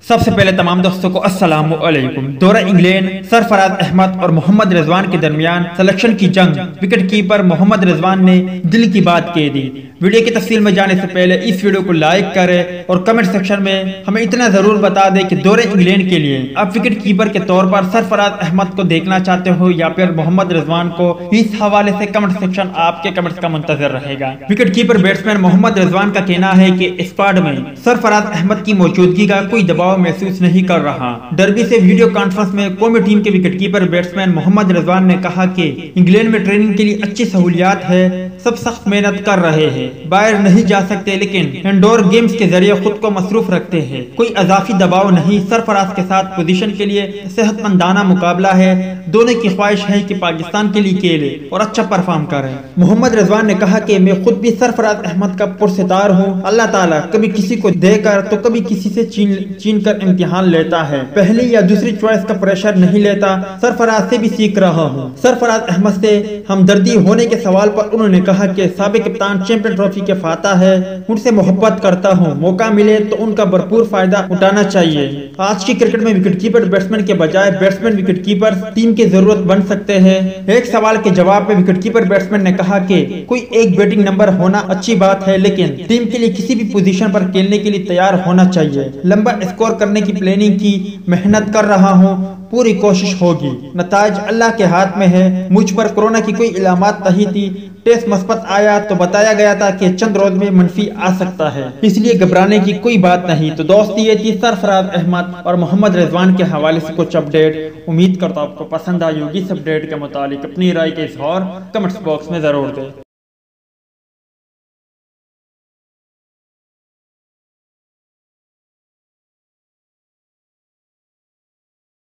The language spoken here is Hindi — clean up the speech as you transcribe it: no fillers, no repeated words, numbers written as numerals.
सबसे पहले तमाम दोस्तों को अस्सलामु अलैकुम। दौरा इंग्लैंड सरफराज अहमद और मोहम्मद रिजवान के दरमियान सिलेक्शन की जंग, विकेट कीपर मोहम्मद रिजवान ने दिल की बात कह दी। वीडियो की तफसील में जाने से पहले इस वीडियो को लाइक करें और कमेंट सेक्शन में हमें इतना जरूर बता दें कि दौरे इंग्लैंड के लिए आप विकेट कीपर के तौर पर सरफराज अहमद को देखना चाहते हो या फिर मोहम्मद रिजवान को। इस हवाले से कमेंट सेक्शन आपके कमेंट्स का मुंतजर रहेगा। Wicket keeper batsman Mohammad Rizwan का कहना है कि स्क्वाड में सरफराज अहमद की मौजूदगी का कोई दबाव महसूस नहीं कर रहा। डर्बी से वीडियो कॉन्फ्रेंस में कौमी टीम के विकेटकीपर बैट्समैन मोहम्मद रिजवान ने कहा कि इंग्लैंड में ट्रेनिंग के लिए अच्छी सहूलियात है, सब सख्त मेहनत कर रहे हैं, बाहर नहीं जा सकते लेकिन इंडोर गेम्स के जरिए खुद को मसरूफ रखते हैं, कोई अजाफी दबाव नहीं। सरफराज के साथ पोजीशन के लिए सेहतमंदाना मुकाबला है, दोनों की ख्वाहिश है कि पाकिस्तान के लिए खेले और अच्छा परफॉर्म करें। मोहम्मद रिजवान ने कहा कि मैं खुद भी सरफराज अहमद का पुरसितार हूँ। अल्लाह ताला कभी किसी को देकर तो कभी किसी से छीन कर इम्तिहान लेता है, पहली या दूसरी चॉइस का प्रेशर नहीं लेता। सरफराज से भी सीख रहा हूँ। सरफराज अहमद से हमदर्दी होने के सवाल पर उन्होंने कहा कि साबिक कप्तान चैंपियन ट्रॉफी के फाता है, उनसे मोहब्बत करता हूँ, मौका मिले तो उनका भरपूर फायदा उठाना चाहिए। आज की क्रिकेट में विकेटकीपर बैट्समैन के बजाय बैट्समैन विकेटकीपर टीम की जरूरत बन सकते हैं। एक सवाल के जवाब में विकेटकीपर बैट्समैन ने कहा कि कोई एक बैटिंग नंबर होना अच्छी बात है लेकिन टीम के लिए किसी भी पोजीशन पर खेलने के लिए तैयार होना चाहिए। लंबा स्कोर करने की प्लानिंग की मेहनत कर रहा हूँ, पूरी कोशिश होगी, नताज अल्लाह के हाथ में है। मुझ पर कोरोना की कोई इलामात नहीं थी, टेस्ट मस्बत आया तो बताया गया था कि चंद रोज में मनफी आ सकता है, इसलिए घबराने की कोई बात नहीं। तो दोस्त ये थी सरफराज अहमद और मोहम्मद रिजवान के हवाले से कुछ अपडेट। उम्मीद करता हूं आपको पसंद आई होगी। इस अपडेट के मुतालिक अपनी राय के इज़हार कमेंट्स बॉक्स में जरूर दें।